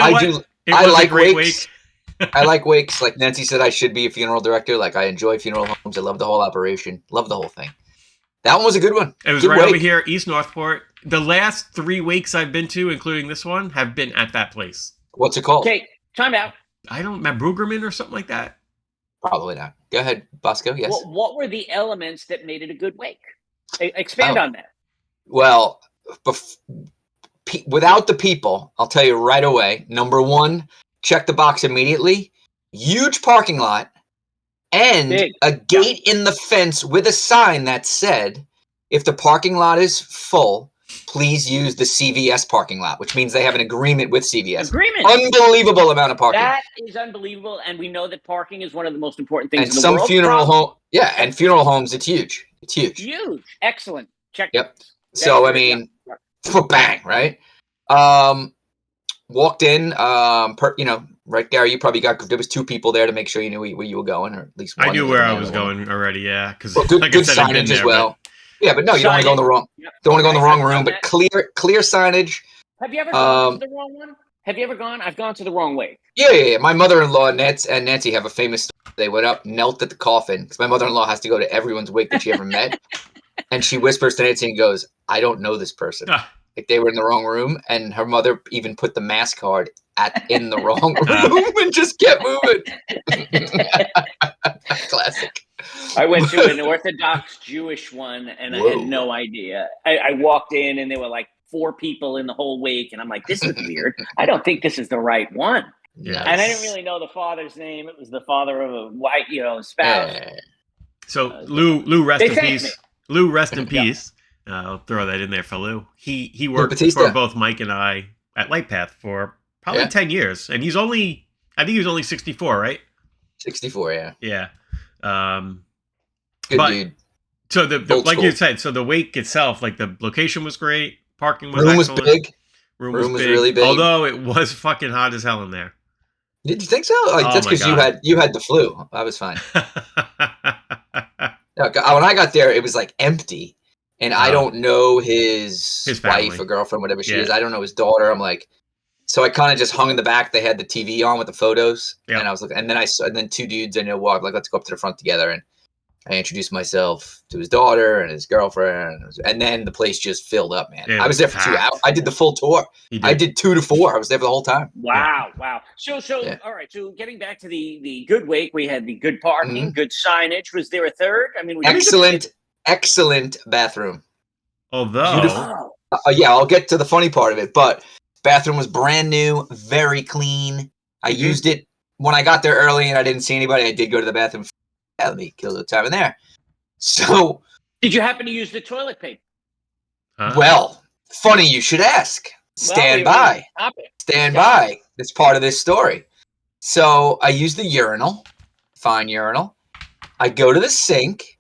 wakes. I like wakes. Like Nancy said, I should be a funeral director. Like I enjoy funeral homes. I love the whole operation. Love the whole thing. That one was a good one. It was good right wake. over here, East Northport. The last 3 wakes I've been to, including this one, have been at that place. What's it called? Okay, time out. I don't know, Bruggerman or something like that. Probably not. Go ahead, Bosco. Yes. What were the elements that made it a good wake? Expand on that. Well, without the people, I'll tell you right away. Number one, check the box immediately. Huge parking lot and a gate in the fence with a sign that said, if the parking lot is full, please use the CVS parking lot, which means they have an agreement with CVS. Unbelievable amount of parking. That is unbelievable, and we know that parking is one of the most important things and in the some world. Funeral home, and funeral homes, it's huge. It's huge. Huge. Excellent. Check. Yep. So I mean, bang, right? Walked in, right, Gary, you probably there was 2 people there to make sure you knew where you were going, or at least one. I knew where I was going already, yeah. Because good signage as well. Yeah, but no, you don't want to go in the wrong. Don't want to go in the wrong room, but clear signage. Have you ever gone to the wrong one? Have you ever gone? I've gone to the wrong way. Yeah. My mother-in-law and Nancy have a famous story. They went up, knelt at the coffin, because my mother-in-law has to go to everyone's wake that she ever met, and she whispers to Nancy and goes, "I don't know this person." Like they were in the wrong room, and her mother even put the mass card in the wrong room and just kept moving. Classic. I went to an Orthodox Jewish one, and I had no idea. I walked in, and there were like 4 people in the whole wake, and I'm like, this is weird. I don't think this is the right one. Yes. And I didn't really know the father's name. It was the father of a white, spouse. So Lou, rest in peace. Lou, rest in peace. I'll throw that in there for Lou. He worked for both Mike and I at Lightpath for probably 10 years, and I think he was only 64, right? 64, yeah. Yeah. Good dude. So the like you said, so the wake itself, like the location was great, parking was excellent. Big. Room was big. Really big. Although it was fucking hot as hell in there. Did you think so? That's because you had the flu. I was fine. When I got there, it was like empty, and I don't know his wife or girlfriend, whatever she is. I don't know his daughter. I'm like, so I kind of just hung in the back. They had the TV on with the photos, and I was like, and then 2 dudes I know walked like, let's go up to the front together, and I introduced myself to his daughter and his girlfriend, and then the place just filled up, man. I was there for 2 hours. I did the full tour. I did 2 to 4. I was there for the whole time. Wow. So all right. So getting back to the good wake, we had the good parking, good signage. Was there a third? I mean, excellent bathroom. Although, I'll get to the funny part of it, but bathroom was brand new, very clean. I used it when I got there early and I didn't see anybody. I did go to the bathroom. Let me kill the time in there. So, did you happen to use the toilet paper? Well, funny you should ask. Stand by. It's part of this story. So I use the urinal, fine urinal. I go to the sink.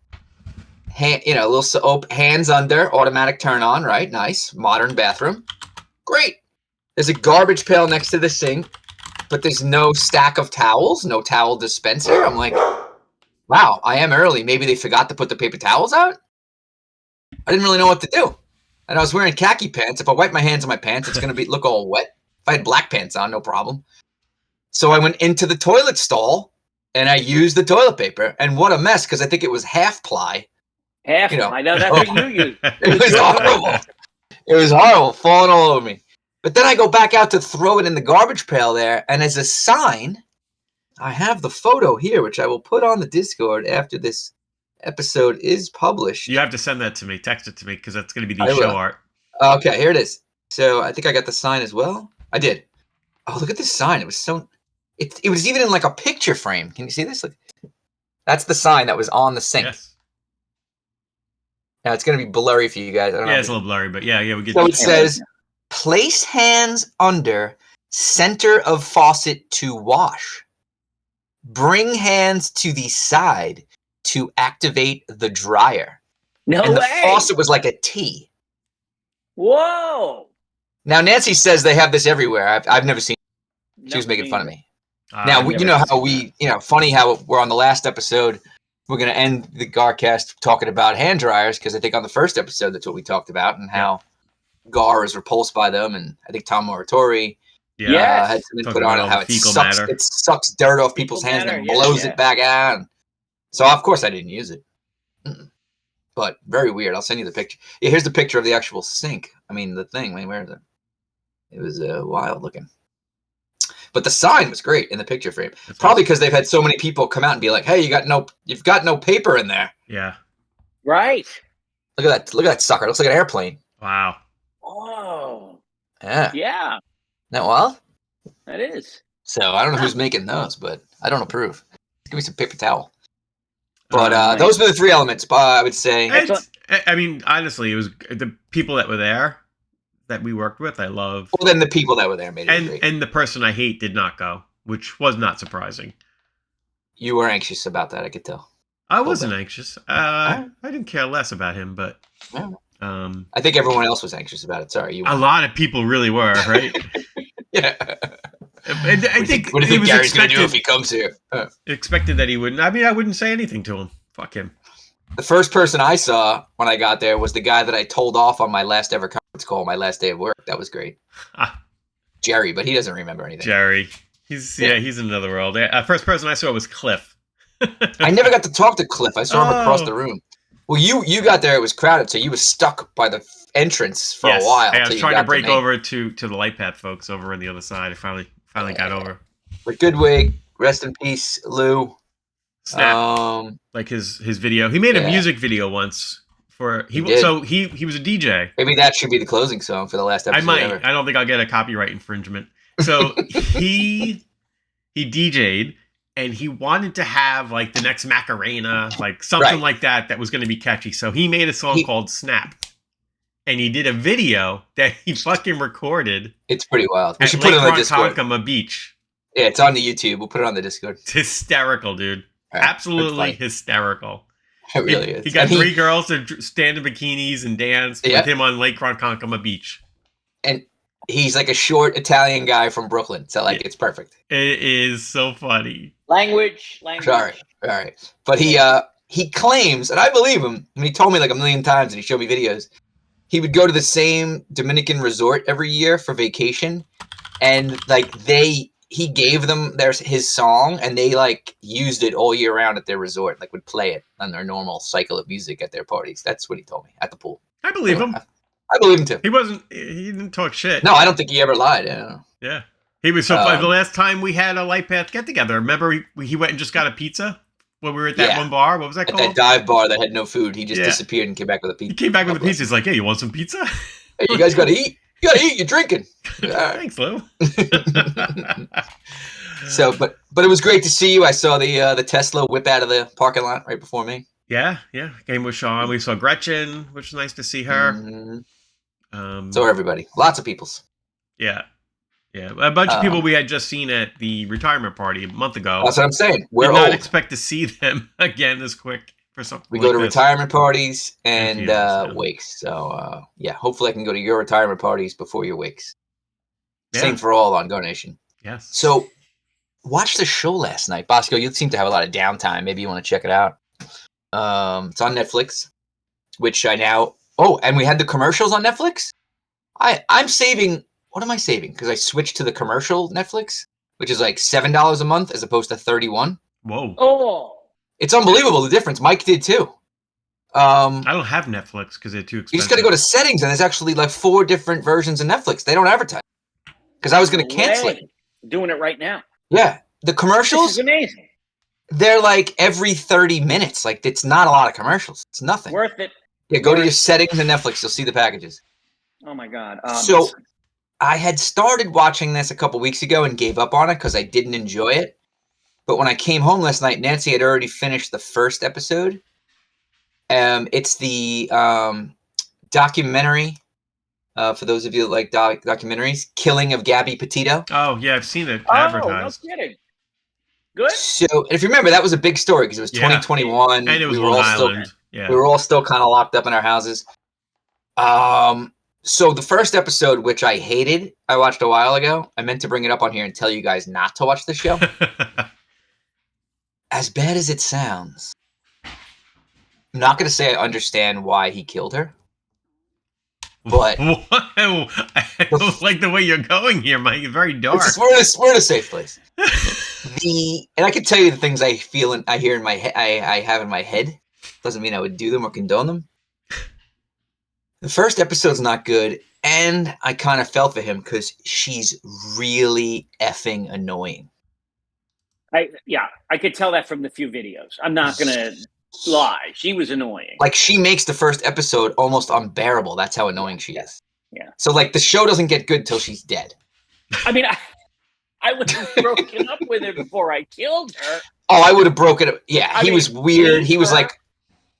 A little soap, hands under, automatic turn on. Right, nice, modern bathroom. Great. There's a garbage pail next to the sink, but there's no stack of towels, no towel dispenser. I'm like, wow, I am early. Maybe they forgot to put the paper towels out? I didn't really know what to do. And I was wearing khaki pants. If I wipe my hands on my pants, it's going to look all wet. If I had black pants on, no problem. So I went into the toilet stall, and I used the toilet paper. And what a mess, because I think it was half ply. I know that's what you use. It was horrible. It was horrible, falling all over me. But then I go back out to throw it in the garbage pail there, and as a sign, I have the photo here, which I will put on the Discord after this episode is published. You have to send that to me. Text it to me, because that's going to be the show art. Okay, here it is. So I think I got the sign as well. I did. Oh, look at this sign. It was so... It was even in like a picture frame. Can you see this? Look. That's the sign that was on the sink. Yes. Now it's going to be blurry for you guys. I don't know. Yeah, it's a little blurry, but yeah, we get. So it says, place hands under center of faucet to wash. Bring hands to the side to activate the dryer. No and way. The faucet was like a T. Whoa. Now Nancy says they have this everywhere. I've never seen. She was making fun of me. Now you know how funny how we're on the last episode. We're going to end the GarCast talking about hand dryers because I think on the first episode that's what we talked about and how Gar is repulsed by them, and I think Tom Moratori had some input on it, how it sucks dirt off people's hands and blows it back out. So of course I didn't use it. But very weird. I'll send you the picture. Yeah, here's the picture of the actual sink. I mean, the thing. Where is it? It was wild looking. But the sign was great in the picture frame. That's probably because they've had so many people come out and be like, "Hey, you've got no paper in there." Yeah. Right. Look at that sucker. It looks like an airplane. Wow. Oh. Yeah. Yeah. That wild? That is. So I don't know who's making those, but I don't approve. Give me some paper towel. But those were the three elements, I would say. I mean, honestly, it was the people that were there that we worked with. I love. Well, then the people that were there made it great. And the person I hate did not go, which was not surprising. You were anxious about that, I could tell. I wasn't anxious. I didn't care less about him, but I think everyone else was anxious about it. Sorry, a lot of people really were, right? Yeah. I think what do you think Gary's going to do if he comes here? Expected that he wouldn't. I mean, I wouldn't say anything to him. Fuck him. The first person I saw when I got there was the guy that I told off on my last ever conference call, my last day of work. That was great. Jerry, but he doesn't remember anything. Jerry. He's in another world. First person I saw was Cliff. I never got to talk to Cliff. I saw him across the room. Well, you got there. It was crowded, so you were stuck by the entrance for a while. I was trying to break over to the Light Path folks over on the other side. I finally got over. But Goodwig, rest in peace, Lou. Snap. Like his video. He made a music video once he was a DJ. Maybe that should be the closing song for the last episode. I might. Ever. I don't think I'll get a copyright infringement. So he DJ'd. And he wanted to have like the next Macarena, like something like that was going to be catchy. So he made a song called Snap. And he did a video that he fucking recorded. It's pretty wild. We should put it on the Discord. Ronkonkoma Beach. Yeah, it's on the YouTube. We'll put it on the Discord. It's hysterical, dude. Right. Absolutely hysterical. It really is. He got three girls to stand in bikinis and dance with him on Lake Ronkonkoma Beach. And he's like a short Italian guy from Brooklyn. So it's perfect. It is so funny. Language. Sorry. All right. But he claims, and I believe him, when he told me like a million times and he showed me videos, he would go to the same Dominican resort every year for vacation. And like he gave them his song and they like used it all year round at their resort, like would play it on their normal cycle of music at their parties. That's what he told me at the pool. I believe him. I believe him too. He didn't talk shit. No, I don't think he ever lied. Yeah. He was so funny. The last time we had a Light Path get together, remember he went and just got a pizza when we were at that one bar? What was that called? At that dive bar that had no food. He just disappeared and came back with a pizza. He came back with a pizza. He's like, hey, you want some pizza? Hey, you guys got to eat. You got to eat. You're drinking. Thanks, Lou. So, but it was great to see you. I saw the Tesla whip out of the parking lot right before me. Yeah. Came with Sean. We saw Gretchen, which was nice to see her. Mm-hmm. So everybody, lots of peoples. Yeah, a bunch of people we had just seen at the retirement party a month ago. That's what I'm saying. We're not expect to see them again this quick for something. We go to retirement parties and wakes. So hopefully I can go to your retirement parties before your wakes. Yeah. Same for all on Go Nation. Yes. So watch the show last night, Bosco. You seem to have a lot of downtime. Maybe you want to check it out. It's on Netflix, which I now. Oh, and we had the commercials on Netflix. I'm saving. What am I saving? Because I switched to the commercial Netflix, which is like $7 a month as opposed to $31. Whoa! Oh, it's unbelievable the difference. Mike did too. I don't have Netflix because they're too expensive. You just got to go to settings, and there's actually like 4 different versions of Netflix. They don't advertise. Because I was going to cancel it. Doing it right now. Yeah, the commercials. This is amazing. They're like every 30 minutes. Like it's not a lot of commercials. It's nothing. Worth it. Yeah, go to your settings in Netflix. You'll see the packages. Oh my God. So I had started watching this a couple weeks ago and gave up on it because I didn't enjoy it. But when I came home last night, Nancy had already finished the first episode. It's the documentary. For those of you that like documentaries, Killing of Gabby Petito. Oh, yeah, I've seen it Oh, no advertised. kidding. Good. So, if you remember, that was a big story because it was 2021, and it was we were Long all still Island. Yeah, we were all still kind of locked up in our houses. So the first episode, which I hated, I watched a while ago. I meant to bring it up on here and tell you guys not to watch the show. As bad as it sounds, I'm not going to say I understand why he killed her. But I don't like the way you're going here, Mike. It's very dark. We're in a safe place. And I can tell you the things I feel and I hear in my head. I have in my head. Doesn't mean I would do them or condone them. The first episode's not good, and I kind of felt for him because she's really effing annoying. I could tell that from the few videos. I'm not gonna lie. She was annoying. Like, she makes the first episode almost unbearable. That's how annoying she is. Yeah. So, like, the show doesn't get good till she's dead. I mean, I would have broken up with her before I killed her. Oh, I would have broken it. Yeah, he was weird. He was her. like,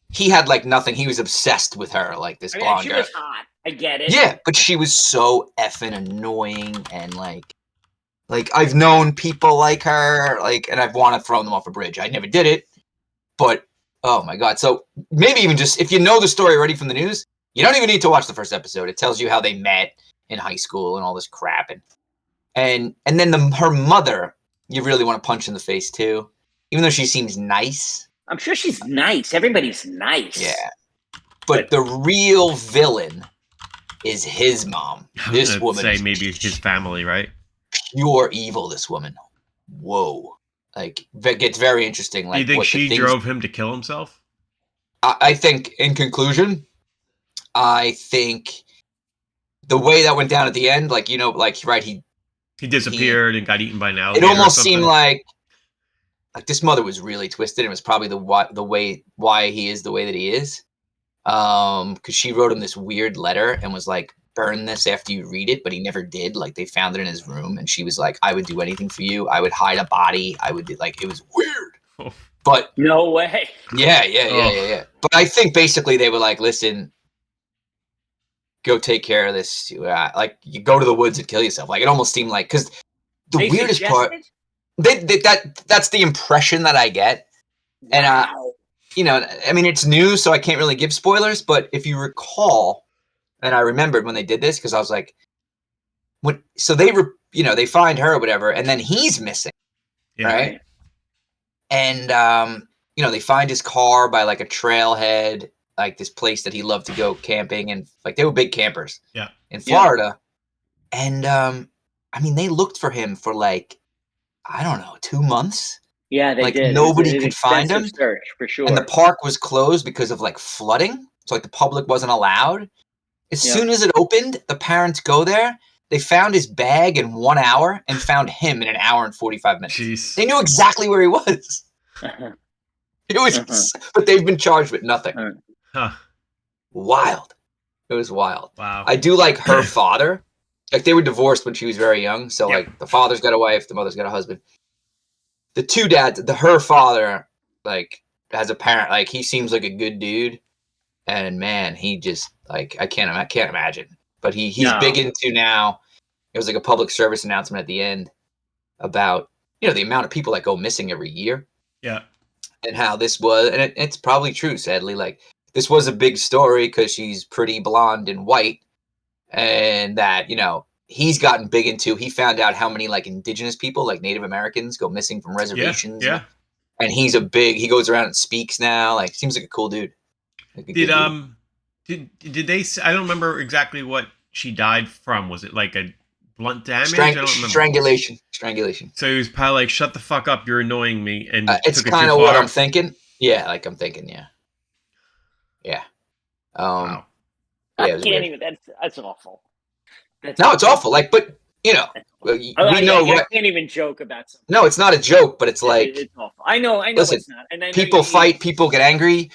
he had like nothing. He was obsessed with her, like this blonde she girl. was hot. I get it. Yeah, but she was so effing annoying, and like I've known people like her, like, and I've wanted to throw them off a bridge. I never did it, but oh my god! So maybe even just if you know the story already from the news, you don't even need to watch the first episode. It tells you how they met in high school and all this crap, and then her mother, you really want to punch in the face too, even though she seems nice. I'm sure she's nice. Everybody's nice. Yeah. But the real villain is his mom. This woman. Say maybe his family, right? Pure evil, this woman. Whoa. Like, it gets very interesting. Like, you think she drove him to kill himself? I think, in conclusion, I think the way that went down at the end, like, you know, like, right, he disappeared and got eaten by an It alligator. almost seemed like this mother was really twisted. It was probably the way why he is the way that he is. Because she wrote him this weird letter and was like, burn this after you read it, but he never did. Like, they found it in his room, and she was like, I would do anything for you. I would hide a body. I would do, like, it was weird. Oh. But no way. Yeah. But I think basically they were like, listen, go take care of this. Like, you go to the woods and kill yourself. Like, it almost seemed like, because the weirdest part. That's the impression that I get. And, you know, I mean, it's new, so I can't really give spoilers, but if you recall, and I remembered when they did this, because I was like, they find her or whatever, and then he's missing, right? And, they find his car by, like, a trailhead, like this place that he loved to go camping, and, like, they were big campers in Florida. And, I mean, they looked for him for, like, I don't know, 2 months. Yeah, they did. Nobody could find him. Search, for sure. And the park was closed because of like flooding. So like the public wasn't allowed. As soon as it opened, the parents go there. They found his bag in 1 hour and found him in an hour and 45 minutes. Jeez. They knew exactly where he was. It was, but they've been charged with nothing. Wild. It was wild. Wow. I do like her father. Like, they were divorced when she was very young. So, like, the father's got a wife, the mother's got a husband. The two dads, her father, like, has a parent, like, he seems like a good dude. And, man, he just, like, I can't imagine. But he's big into now. It was like a public service announcement at the end about, the amount of people that go missing every year. Yeah. And how this was, and it's probably true, sadly. Like, this was a big story because she's pretty blonde and white. And that, he's gotten big into, he found out how many like indigenous people, like Native Americans, go missing from reservations. Yeah. And he goes around and speaks now. Like, seems like a cool dude. Like did they, I don't remember exactly what she died from. Was it like a blunt damage? I don't remember. Strangulation. So he was probably like, shut the fuck up, you're annoying me. And it's kind of what I'm thinking. Yeah, like I'm thinking, yeah. Wow. I can't even. That's awful. It's awful. Like, but we know. I can't even joke about something. No, it's not a joke, but it's like it's awful. I know. Listen, it's not. And people fight. People get angry.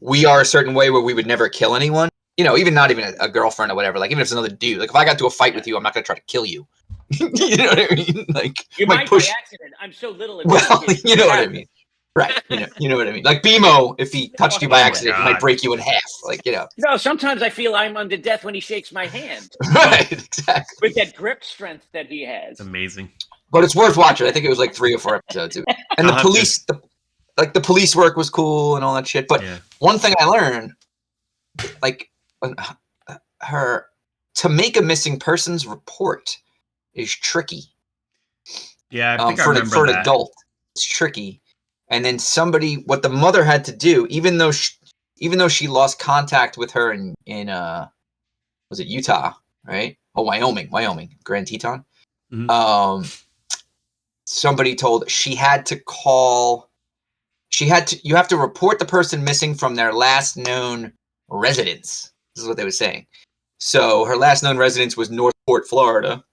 We are a certain way where we would never kill anyone. you know, even not even a girlfriend or whatever. Like even if it's another dude. Like if I got into a fight with you, I'm not gonna try to kill you. You know what I mean? Like You might by accident. I'm so little. Well, you know what I mean. Right. You know what I mean. Like BMO, if he touched you by accident, he might break you in half. Like, you know. No, sometimes I feel I'm under death when he shakes my hand. Right, exactly. With that grip strength that he has. It's amazing. But it's worth watching. I think it was like 3 or 4 episodes. And the police, the police work was cool and all that shit. But one thing I learned, like, to make a missing persons report is tricky. Yeah, I think for an that. adult, it's tricky. And then what the mother had to do, even though she lost contact with her in was it Utah, right? Oh, Wyoming, Grand Teton. Mm-hmm. Somebody told she had to call. You have to report the person missing from their last known residence. This is what they were saying. So her last known residence was Northport, Florida,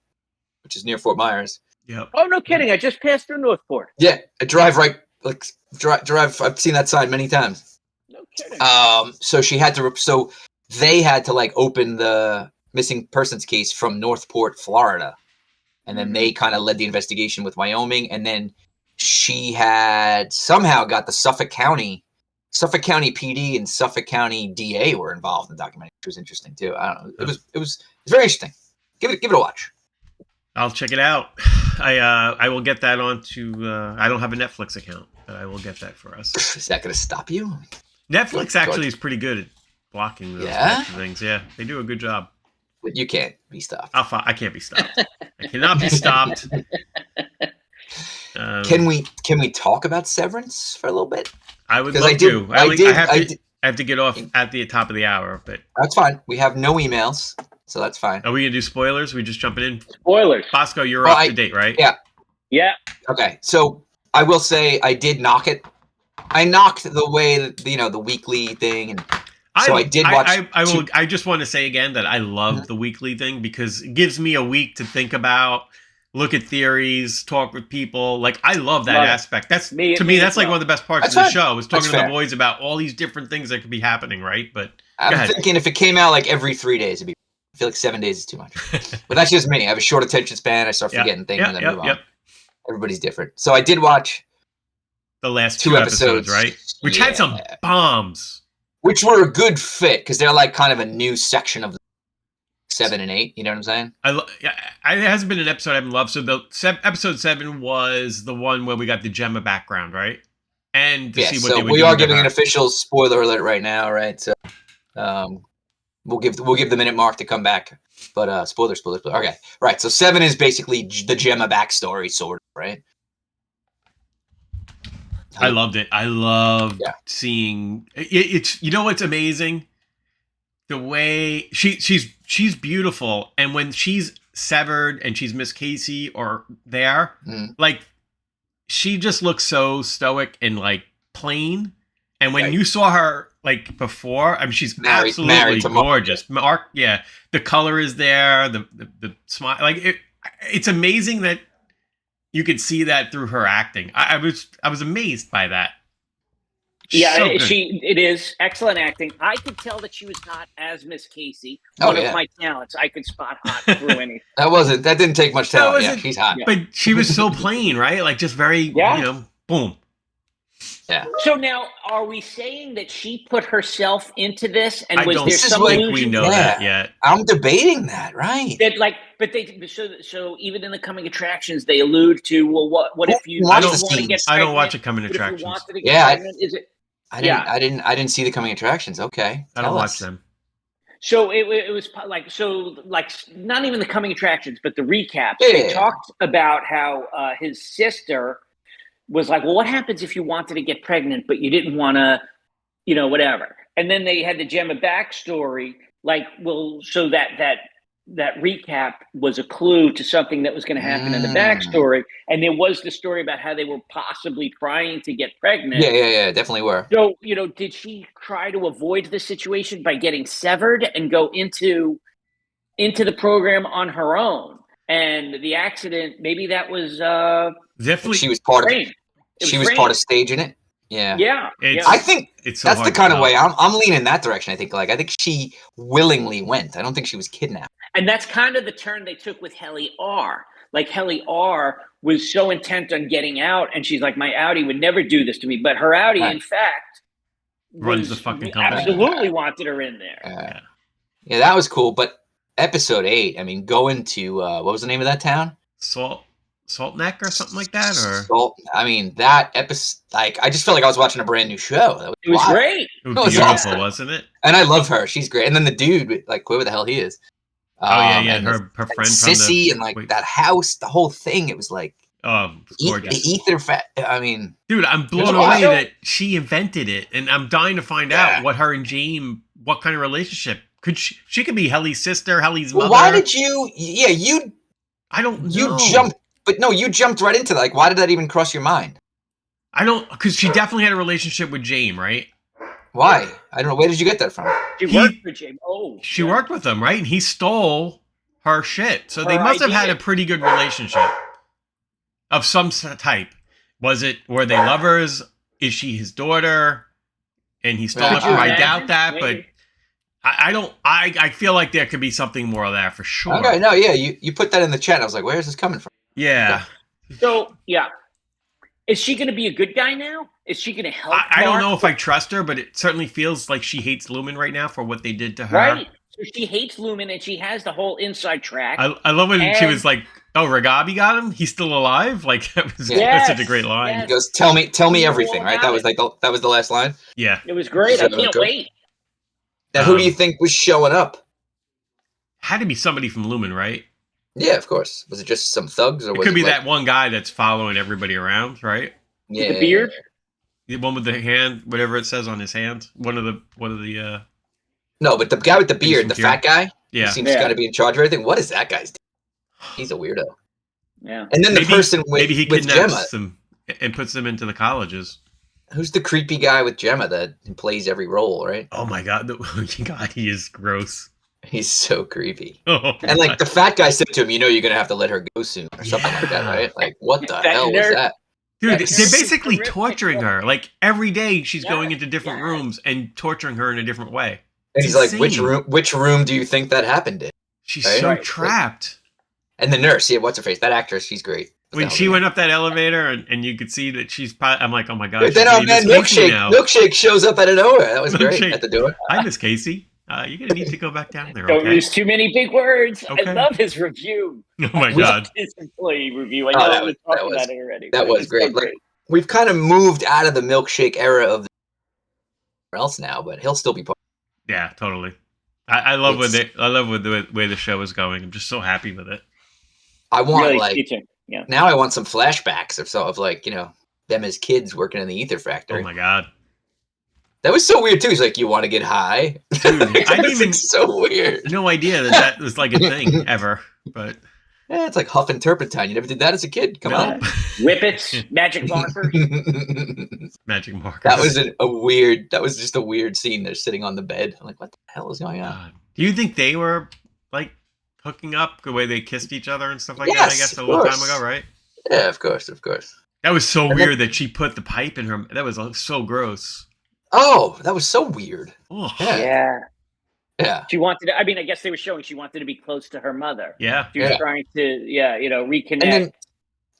which is near Fort Myers. Yep. Oh, no kidding! I just passed through Northport. Yeah, I drive right. Like drive. I've seen that sign many times. No kidding. So she had to. So they had to like open the missing persons case from Northport, Florida, and then they kind of led the investigation with Wyoming, and then she had somehow got the Suffolk County PD and Suffolk County DA were involved in the documentary, which was interesting too. I don't know. It was very interesting. Give it a watch. I'll check it out. I will get that onto. I don't have a Netflix account, but I will get that for us. Is that going to stop you? Netflix actually is pretty good at blocking those types of things. Yeah, they do a good job. But you can't be stopped. I can't be stopped. I cannot be stopped. Can we talk about Severance for a little bit? I would love to. I have to get off at the top of the hour, but that's fine. We have no emails. So that's fine. Are we going to do spoilers? We just jumping in? Spoilers. Bosco, you're up to date, right? Yeah. Yeah. Okay. So I will say I did knock it. I knocked the way that, the weekly thing. And so I did watch. I just want to say again that I love the weekly thing because it gives me a week to think about, look at theories, talk with people. Like, I love that aspect. That's to me, that's like one of the best parts of the show is talking to the boys about all these different things that could be happening, right? But I'm thinking if it came out like every 3 days, it'd be. I feel like 7 days is too much. But that's just me. I have a short attention span. I start forgetting things and then move on. Everybody's different. So I did watch the last 2 episodes, right? Which had some bombs. Which were a good fit because they're like kind of a new section of 7 and 8. You know what I'm saying? It hasn't been an episode I haven't loved. So episode 7 was the one where we got the Gemma background, right? And to see what they would do. We are giving an official spoiler alert right now, right? So We'll give the minute mark to come back, but spoiler. Okay, right. So 7 is basically the Gemma backstory, sort of, right? I loved it. I loved seeing it's. You know what's amazing? The way she's beautiful, and when she's severed and she's Miss Casey or there, like she just looks so stoic and like plain. And when you saw her like before, I mean, she's absolutely gorgeous. Mark, the color is there, the smile, like it's amazing that you could see that through her acting. I was amazed by that. Yeah, it is excellent acting. I could tell that she was hot as Miss Casey. One of my talents. I could spot hot through anything. That didn't take much talent. Yeah, she's hot. But she was so plain, right? Like just very, boom. Yeah. So now, are we saying that she put herself into this, and was there some illusion? We know that yet. I'm debating that, right? That but they so even in the coming attractions, they allude to what if you I don't want to get pregnant? I don't watch the coming attractions. I didn't see the coming attractions. Okay, I don't watch them. So it was like not even the coming attractions, but the recaps. They talked about how his sister was like, well, what happens if you wanted to get pregnant, but you didn't want to, whatever. And then they had the Gemma backstory, like, well, so that recap was a clue to something that was going to happen in the backstory. And there was the story about how they were possibly trying to get pregnant. Yeah, definitely were. So, did she try to avoid the situation by getting severed and go into the program on her own? And the accident, maybe that was definitely she was part of it. She was part of staging it. Yeah. Yeah. It's- I think It's so that's the hard to kind of tell. way I'm leaning in that direction. I think she willingly went. I don't think she was kidnapped. And that's kind of the turn they took with Helly R. Like Helly R was so intent on getting out, and she's like, my Audi would never do this to me. But her Audi, Right. in fact, Runs the fucking company. Absolutely wanted her in there. Yeah, that was cool. But episode 8, I mean, going to what was the name of that town? Salt Neck or something like that, or Salt. I mean, that episode. Like, I just felt like I was watching a brand new show. It was wild. great. it was No, it's beautiful, awesome. wasn't it? And I love her. She's great. And then the dude, like whoever the hell he is. Oh yeah, and her friend from Sissy the and like wait. that house, the whole thing. It was like It's the gorgeous. ether fat. I mean, Dude, I'm blown There's away also- that she invented it, and I'm dying to find out what her and James, what kind of relationship. Could she could be Helly's sister, Helly's mother. why did you? Yeah, you I don't you know. jumped, but no, you jumped right into that. Like, why did that even cross your mind? I don't, because she definitely had a relationship with James, right? Why? I don't know. Where did you get that from? She He- worked for James. Oh, She yeah. worked with him, right? And he stole her shit. So they Her must have had a idea. pretty good relationship of some type. Were they lovers? Is she his daughter? And he stole Could it from you her? I imagine? doubt that, but Maybe. I don't. I feel like there could be something more of that for sure. Okay, no, yeah, you put that in the chat. I was like, where is this coming from? Yeah. So, yeah. Is she going to be a good guy now? Is she going to help I don't Mark? know if I trust her, but it certainly feels like she hates Lumen right now for what they did to her. Right. So she hates Lumen, and she has the whole inside track. I love when she And- was like, "Oh, Ragabi got him. He's still alive." Like that was Yes, such a great line. He yes. goes, tell me You know everything, all right? about That was it. like that was the last line. Yeah. It was great. I So can't good. wait. Now, who do you think was showing up? Had to be somebody from Lumen, right? Yeah, of course. Was it just some thugs, or It was could be like, that one guy that's following everybody around, right? Yeah, The beard? The one with the hand, whatever it says on his hand. One of the. No, but the guy with the beard, the From fat guy, Yeah. who seems Yeah. to kind of be in charge of everything. What is that guy's deal? He's a weirdo. Yeah. And then the person with, maybe he with Gemma. kidnaps them and puts them into the colleges. Who's the creepy guy with Gemma that plays every role, right? Oh my god, God, he is gross. He's so creepy. Oh, And like the fat guy said to him, you're gonna have to let her go soon, or something like that, Yeah. right? Like, what the That hell was nerd- that? dude, they're That's basically horrific. torturing her. Like every day, she's Yeah, going into different yeah. rooms and torturing her in a different way. And It's he's like, insane. which room do you think that happened in? She's Right? so Right. trapped. And the nurse, yeah, what's her face? That actress, she's great. When she went up that elevator and you could see that she's probably, I'm like, oh my god. But then, she's oh man, Miss Casey milkshake, now. milkshake shows up out of nowhere. That was great Milkshake. at the door. Hi, Miss Casey. You're gonna need to go back down there. Don't Okay? use too many big words. Okay. I love his review. Oh my I love god. his employee review. I Oh, know that we was- talked that was- about it already. that but was it's great. so Like, we've kind of moved out of the milkshake era of the else now, but he'll still be part. Yeah, totally. I love It's- I love with the way the show is going. I'm just so happy with it. I want really like teaching. Yeah. now I want some flashbacks of like, them as kids working in the ether Oh factory. my god. That was so weird too. He's like, you want to get high? Dude, I That didn't was, even like, so weird. no idea that was like a thing ever. But Yeah, it's like huffing turpentine. You never did that as a kid. Come no. Whippets, magic markers. on. Magic markers. That was a weird. That was just a weird scene. They're sitting on the bed. I'm like, what the hell is going on? God. Do you think they were like hooking up the way they kissed each other and stuff like that? I Yes, guess a of long time course. ago, right? Yeah, of course, of course. That was so And then- weird that she put the pipe in her. That was so gross. Oh, that was so weird. Oh, Yeah. Yeah. Yeah. She wanted to, I mean, I guess they were showing she wanted to be close to her mother. yeah. She was Yeah. trying to, reconnect. And then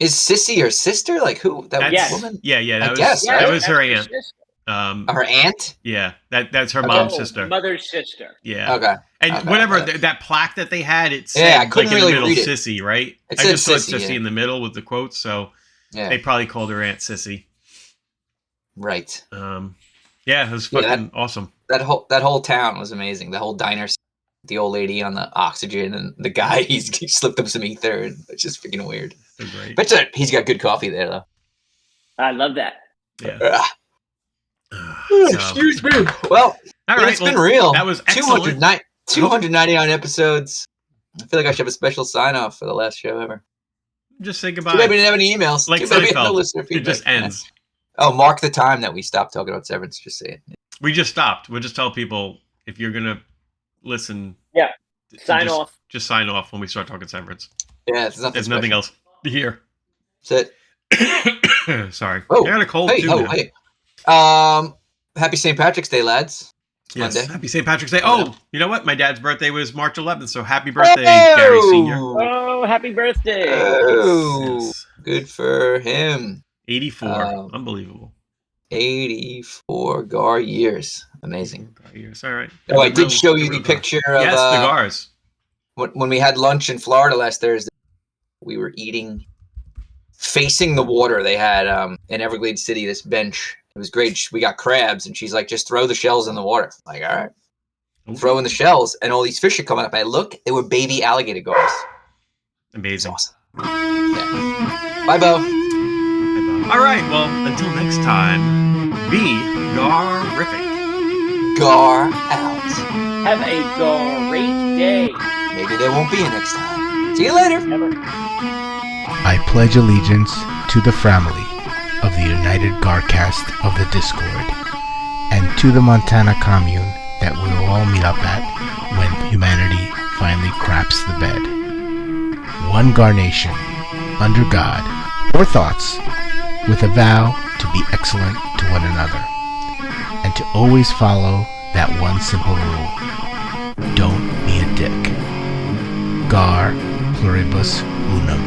is Sissy her sister? Like who? That Yes. woman? Yeah, I guess, that right? was her That's aunt. sister. Her aunt? Yeah, that's her Okay. mom's Oh, sister. Mother's sister. Yeah, Okay. and Okay, whatever okay. that plaque that they had, it said Yeah, I like couldn't in really the middle, read it. Sissy, right? It I said just saw Sissy, Sissy yeah. in the middle with the quotes, so Yeah. they probably called her Aunt Sissy. Right. Yeah, it was Yeah, fucking awesome. That whole town was amazing. The whole diner, the old lady on the oxygen, and the guy he slipped him some ether, and it's just freaking weird. So great. Bet you he's got good coffee there though. I love that. Yeah. Ah, So, excuse me. Well, all right, it's been well, real. that was excellent. 299 episodes. I feel like I should have a special sign off for the last show ever. Just say Too goodbye. bad we didn't have any emails. Like Too bad we had no Seinfeld. listener It feedback. just ends. Oh, mark the time that we stopped talking about Severance. Just saying. We just stopped. We'll just tell people if you're gonna listen. Yeah. Sign just- off. Just sign off when we start talking Severance. Yeah, it's nothing. There's nothing else to hear. That's it. Sorry. Oh, I got a cold Hey, too. oh, now. hey. Happy St. Patrick's Day, lads. Yes, Monday. happy St. Patrick's Day. Oh, you know what? My dad's birthday was March 11th, so happy birthday, Gary Sr. Oh, happy birthday. Oh, Yes. good for him. 84. Unbelievable. 84 Gar years. Amazing. Years. All right. Oh, I did show you the picture of yes, the Gars. When we had lunch in Florida last Thursday. We were eating facing the water. They had in Everglades City this bench. It was great. We got crabs, and she's like, "Just throw the shells in the water." I'm like, all right. Ooh. Throw in the shells, and all these fish are coming up. I look, they were baby alligator gars. Amazing. Awesome. Yeah. Bye, Bo. All right. Well, until next time, be Garific. Gar out. Have a great day. Maybe there won't be a next time. See you later. I pledge allegiance to the family of the United GarCast of the Discord, and to the Montana commune that we will all meet up at when humanity finally craps the bed. One Gar Nation, under God, or thoughts, with a vow to be excellent to one another, and to always follow that one simple rule: don't be a dick. Gar pluribus unum.